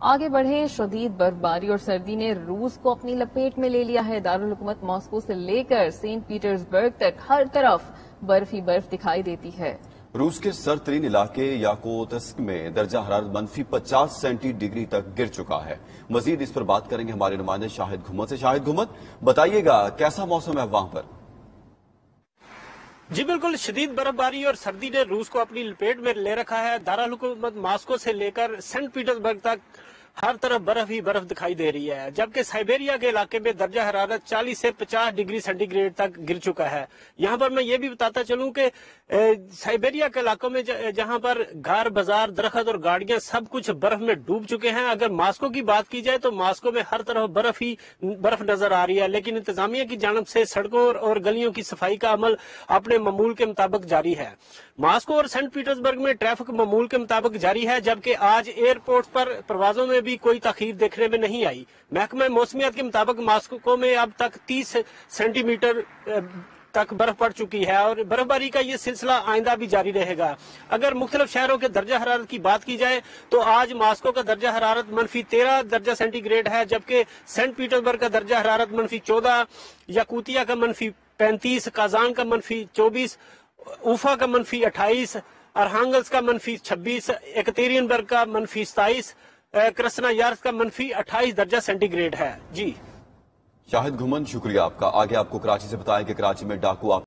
آگے بڑھے، شدید برفباری اور سردی نے روس کو اپنی لپیٹ میں لے لیا ہے۔ دارالحکومت ماسکو سے لے کر سینٹ پیٹرز برگ تک ہر طرف برف ہی برف دکھائی دیتی ہے۔ روس کے سرد ترین علاقے یاکوتسک میں درجہ حرارت -50 سینٹی ڈگری تک گر چکا ہے۔ مزید اس پر بات کریں گے ہمارے نمائندے شاہد گھمت سے۔ شاہد گھمت، بتائیے گا کیسا موسم ہے وہاں پر؟ جی بالکل، شدید برف باری اور سردی نے روس کو اپنی لپیٹ میں لے رکھا ہے۔ دارالحکومت ماسکو سے لے کر سینٹ پیٹرز برگ تک ہر طرف برف ہی برف دکھائی دے رہی ہے، جبکہ سائبیریا کے علاقے میں درجہ حرارت 40 سے 50 ڈگری سینٹی گریڈ تک گر چکا ہے۔ یہاں پر میں یہ بھی بتاتا چلوں کہ سائبیریا کے علاقوں میں جہاں پر گھر، بازار، درخت اور گاڑیاں سب کچھ برف میں ڈوب چکے ہیں۔ اگر ماسکو کی بات کی جائے تو ماسکو میں ہر طرف برف ہی برف نظر آ رہی ہے، لیکن انتظامیہ کی جانب سے سڑکوں اور گلیوں کی صفائی کا عمل اپنے معمول کے مطابق جاری ہے۔ ماسکو اور سینٹ پیٹرز برگ میں ٹریفک معمول کے مطابق جاری ہے، جبکہ آج ایئرپورٹ پر پروازوں میں بھی کوئی تاخیر دیکھنے میں نہیں آئی۔ محکمہ موسمیات کے مطابق ماسکو میں اب تک 30 سینٹی میٹر تک برف پڑ چکی ہے اور برف باری کا یہ سلسلہ آئندہ بھی جاری رہے گا۔ اگر مختلف شہروں کے درجہ حرارت کی بات کی جائے تو آج ماسکو کا درجہ حرارت -13 درجہ سینٹی گریڈ ہے، جبکہ سینٹ پیٹرز برگ کا درجہ حرارت -14، یاکوتیا کا -35، کازان کا -24، اوفا کا -28، ارہانگلس کا -26، ایکاترین برگ کا -27، کرسنا یارس کا -28 درجہ سینٹی گریڈ ہے۔ جی شاہد گھمن، شکریہ آپ کا۔ آگے آپ کو کراچی سے بتائیں کہ کراچی میں ڈاکو